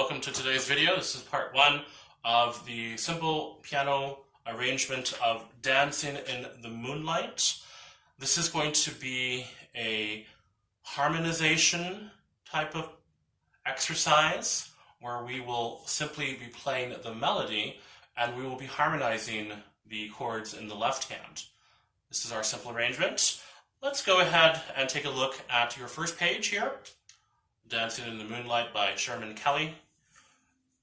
welcome to today's video. This is part one of the simple piano arrangement of Dancing in the Moonlight. This is going to be a harmonization type of exercise where we will simply be playing the melody and we will be harmonizing the chords in the left hand. This is our simple arrangement. Let's go ahead and take a look at your first page here. Dancing in the Moonlight by Sherman Kelly.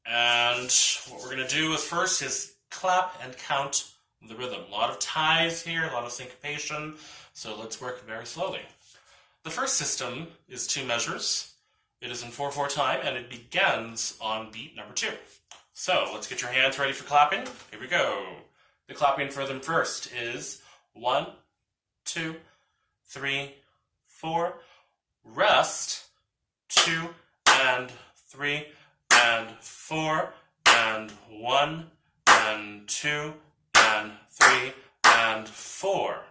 And what we're going to do first is clap and count the rhythm. A lot of ties here, a lot of syncopation, so let's work very slowly. The first system is 2 measures. It is in 4/4 time and it begins on beat number 2. So let's get your hands ready for clapping. Here we go. The clapping for them first is 1, 2, 3, 4, rest, 2 and 3 and 4 and 1 and 2 and 3 and 4.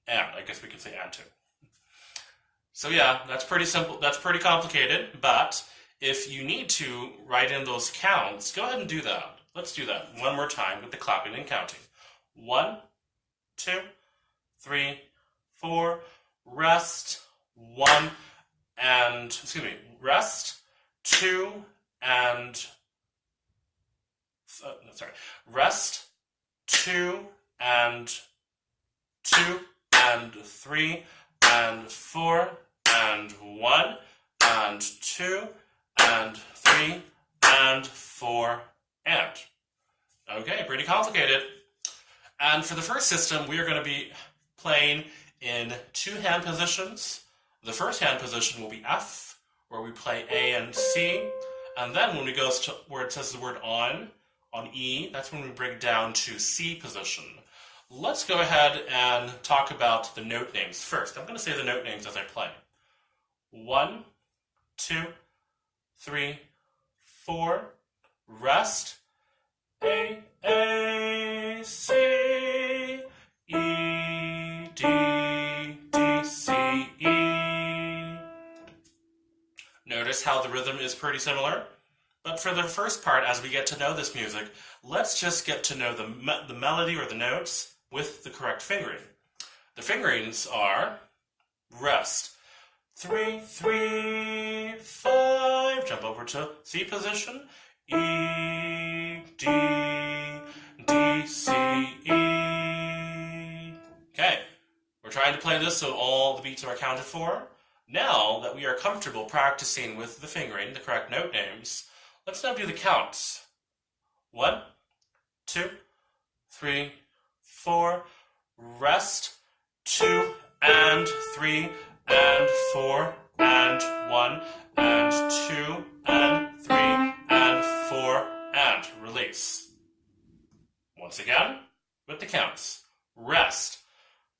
And I guess we could say and 2. So yeah, that's pretty simple. That's pretty complicated, but if you need to write in those counts, go ahead and do that. Let's do that one more time with the clapping and counting. 1, 2, 3, 4, rest, 1 and, rest, 2 and, rest, 2 and 2 and 3 and 4 and 1 and 2 and 3 and 4 and. Okay, pretty complicated. And for the first system, we are going to be playing in 2 hand positions. The first hand position will be F, where we play A and C, and then when we go to where it says the word on E, that's when we bring down to C position. Let's go ahead and talk about the note names first. I'm going to say the note names as I play. 1, 2, 3, 4, rest, A, C, E, D, C, E. Notice how the rhythm is pretty similar. But for the first part, as we get to know this music, let's just get to know the melody or the notes with the correct fingering. The fingerings are rest, 3, 3, 5, jump over to C position, E, D, C, E. Okay, we're trying to play this so all the beats are accounted for. Now that we are comfortable practicing with the fingering, the correct note names, let's now do the counts. 1, 2, 3, 4, rest, 2 and 3 and 4 and 1 and 2 and 3 and 4 and release. Once again, with the counts. Rest,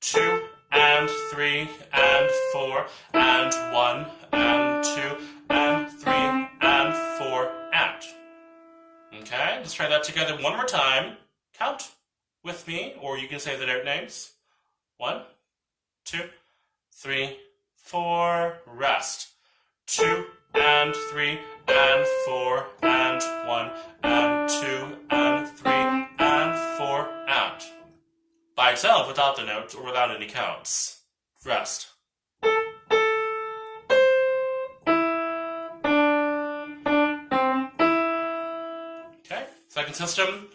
2 and 3 and 4 and 1 and 2 and 3 and 4 and. Okay, let's try that together one more time. Count with me, or you can say the note names. 1, 2, 3, 4, rest. 2 and 3 and 4 and 1 and 2 and 3 and 4 and. By itself, without the notes or without any counts. Rest. Okay, second system.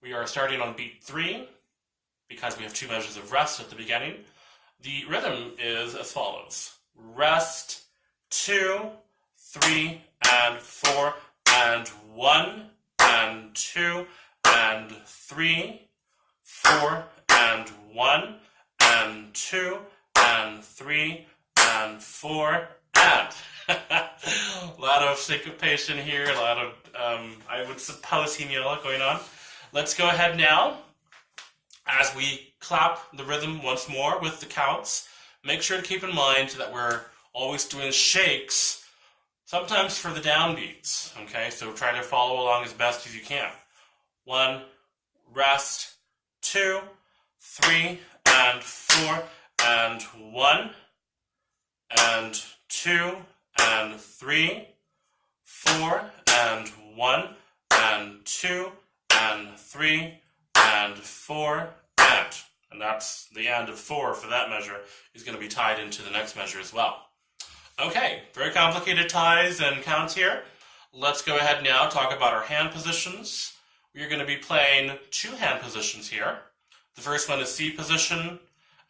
We are starting on beat 3 because we have 2 measures of rest at the beginning. The rhythm is as follows. Rest, 2, 3, and 4, and 1, and 2, and 3, 4, and 1, and 2, and 3, and 4, and. A lot of syncopation here, a lot of, I would suppose, going on. Let's go ahead now, as we clap the rhythm once more with the counts. Make sure to keep in mind that we're always doing shakes, sometimes for the downbeats, okay? So try to follow along as best as you can. 1, rest, 2, 3, and 4, and 1, and 2, and 3, 4, 4, and 1, and 2, and 3, and 4, and that's the and of 4 for that measure is going to be tied into the next measure as well. Okay, very complicated ties and counts here. Let's go ahead now talk about our hand positions. We're going to be playing 2 hand positions here. The first one is C position,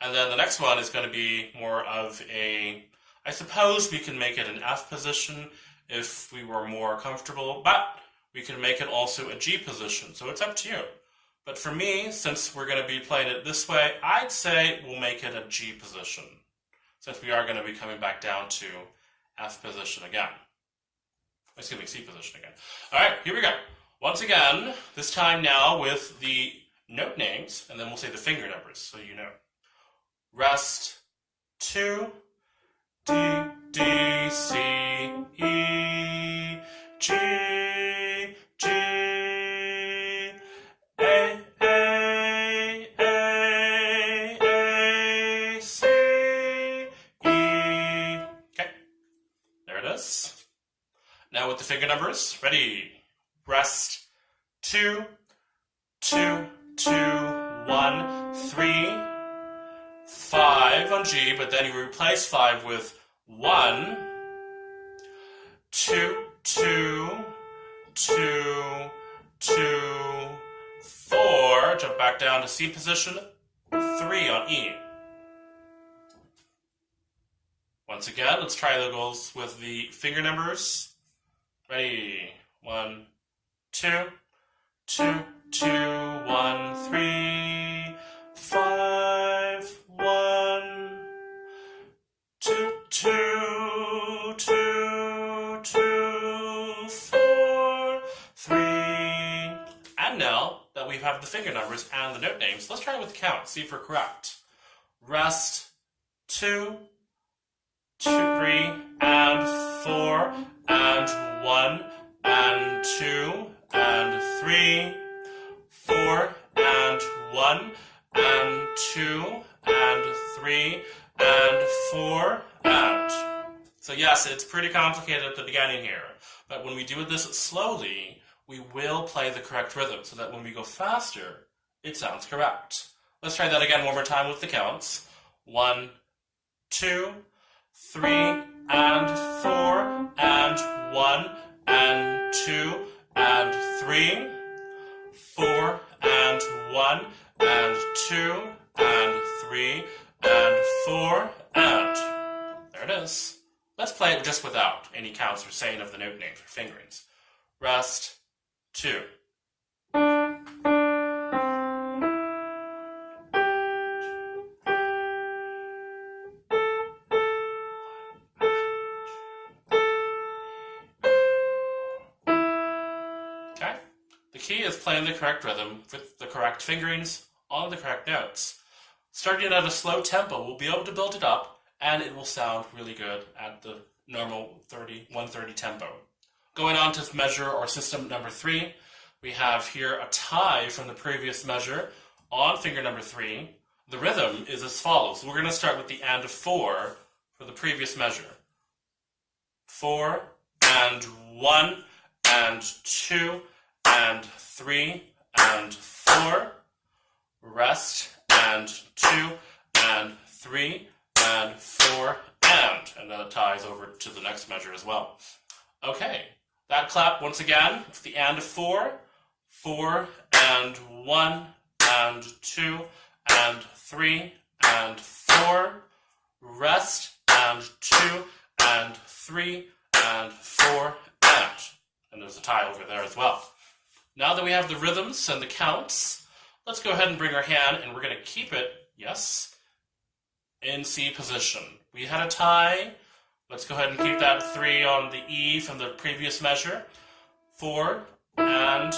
and then the next one is going to be more of a, I suppose we can make it an F position if we were more comfortable, but we can make it also a G position, so it's up to you. But for me, since we're going to be playing it this way, I'd say we'll make it a G position, since we are going to be coming back down to F position again. Excuse me, C position again. All right, here we go. Once again, this time now with the note names, and then we'll say the finger numbers, so you know. Rest 2, D, D, C, E, G, G, A, A, A, A, C, E. Okay, there it is. Now with the finger numbers, ready? Rest 2, 2, 2, 1, 3, 5 on G, but then you replace 5 with 1, 2, 2, 2, 2, 4, jump back down to C position, 3 on E. Once again, let's try the goals with the finger numbers. Ready? 1, 2, 2, 2, 1, 3, 5, 1, 2, 2, 2, 2, 4, 3. And now that we have the finger numbers and the note names, let's try it with the count, see if we're correct. Rest 2, 2, 3, and 4, and 1, and 2, and 3, 4, and 1, and 2, and 3, and 4, and. So yes, it's pretty complicated at the beginning here, but when we do this slowly, we will play the correct rhythm so that when we go faster, it sounds correct. Let's try that again one more time with the counts. 1, 2, 3, and 4, and 1, and 2, and 3, 4, and 1, and 2, and 3, and 4, and. There it is. Let's play it just without any counts or saying of the note names or fingerings. Rest 2. Okay? The key is playing the correct rhythm with the correct fingerings on the correct notes. Starting at a slow tempo, we'll be able to build it up, and it will sound really good at the normal 130 tempo. Going on to measure or system number 3, we have here a tie from the previous measure on finger number 3. The rhythm is as follows. We're going to start with the and of 4 for the previous measure. 4, and 1, and 2, and 3, and 4. Rest, and 2, and 3, and 4, and then it ties over to the next measure as well. Okay, that clap once again for the and of 4, 4, and 1, and 2, and 3, and 4. Rest, and 2, and 3, and 4, and there's a tie over there as well. Now that we have the rhythms and the counts, let's go ahead and bring our hand, and we're going to keep it, yes, in C position. We had a tie. Let's go ahead and keep that 3 on the E from the previous measure. 4 and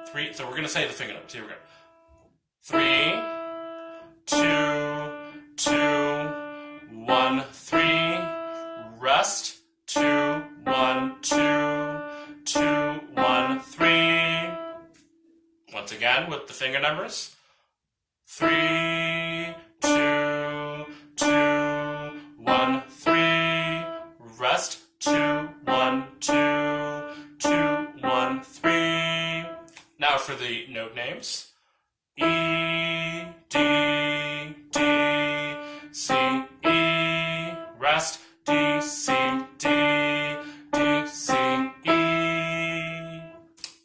3. So we're going to say the finger notes. Here we go. 3, 2, 2, 1, 3. Rest. 2, 1, 2, 2, 1, 3. Once again with the finger numbers. 3, 2, 2, 1, 3. Rest. 2, 1, 2, and 3. Now for the note names. E, D, D, C, E, rest, D, C, D, D, C, E.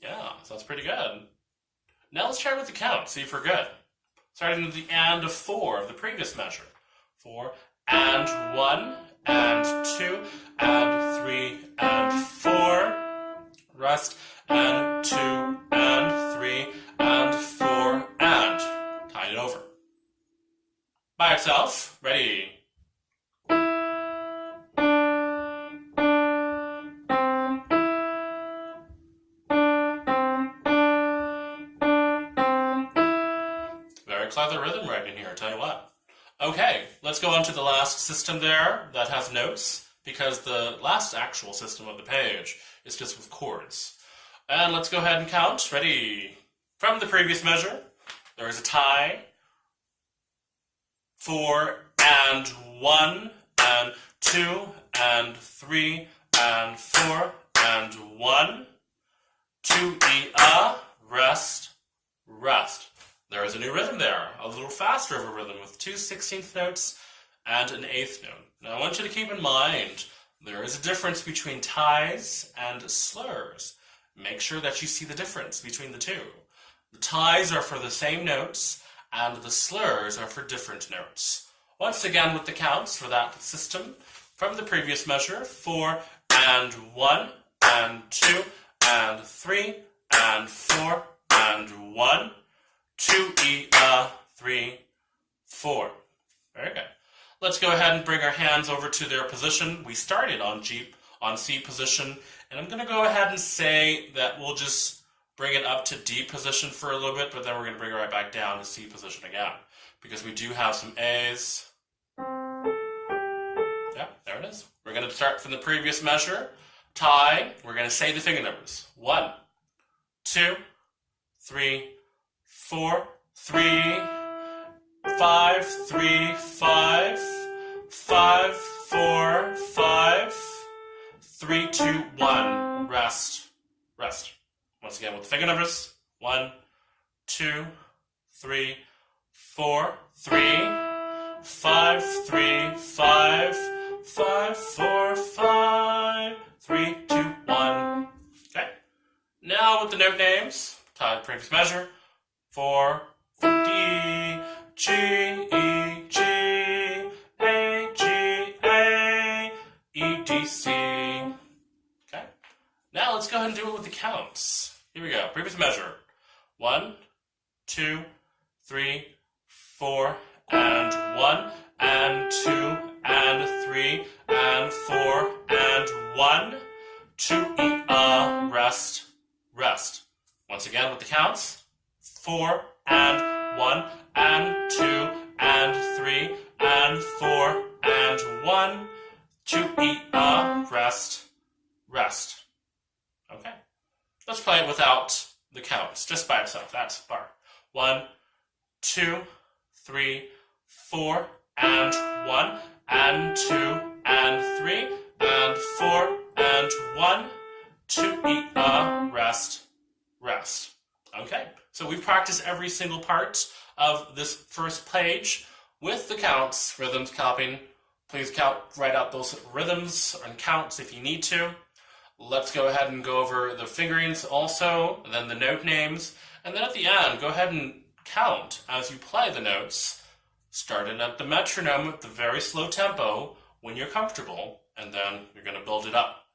Yeah, so that's pretty good. Now let's try with the count, see if we're good. Starting with the and of 4 of the previous measure. 4 and 1 and 2 and 3 and 4. Rest and 2 and 3 and 4 and. Tie it over. By itself. Ready. Very clever rhythm right in here, I'll tell you what. Okay, let's go on to the last system there that has notes, because the last actual system of the page is just with chords. And let's go ahead and count. Ready? From the previous measure, there is a tie. 4 and 1 and 2 and 3 and 4 and 1. 2 E A, rest, rest. There is a new rhythm there, a little faster of a rhythm with 2 16th notes and an 8th note. Now I want you to keep in mind there is a difference between ties and slurs. Make sure that you see the difference between the two. The ties are for the same notes and the slurs are for different notes. Once again with the counts for that system, from the previous measure, 4 and 1 and 2 and 3 and 4 and 1. 2 E A 3 4. Very good. Let's go ahead and bring our hands over to their position. We started on C position, and I'm going to go ahead and say that we'll just bring it up to D position for a little bit, but then we're going to bring it right back down to C position again, because we do have some A's. Yeah, there it is. We're going to start from the previous measure. Tie. We're going to say the finger numbers. 1, 2, 3, 4, 3, 5, 3, 5, 5, 4, 5, 3, 2, 1. Rest, rest. Once again with the finger numbers. 1, 2, 3, 4, 3, 5, 3, 5, 5, 4, 5, 3, 2, 1. Okay. Now with the note names, tie the previous measure. 4, D, G, E, G, A, G, A, E, D, C. Okay. Now let's go ahead and do it with the counts. Here we go. Previous measure. 1, 2, 3, 4, and 1, and 2, and 3, and 4, and 1. 2, E, A, rest, rest. Once again with the counts. 4 and 1 and 2 and 3 and 4 and 1. 2 E A, rest, rest. Okay. Let's play it without the counts, just by itself. That's bar. 1, 2, 3, 4 and 1 and 2 and 3 and 4 and 1. 2 E A, rest, rest. Okay, so we've practiced every single part of this first page with the counts, rhythms, counting. Please write out those rhythms and counts if you need to. Let's go ahead and go over the fingerings also, and then the note names, and then at the end, go ahead and count as you play the notes, starting at the metronome at the very slow tempo when you're comfortable, and then you're going to build it up.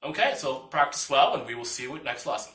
Okay, so practice well, and we will see you at next lesson.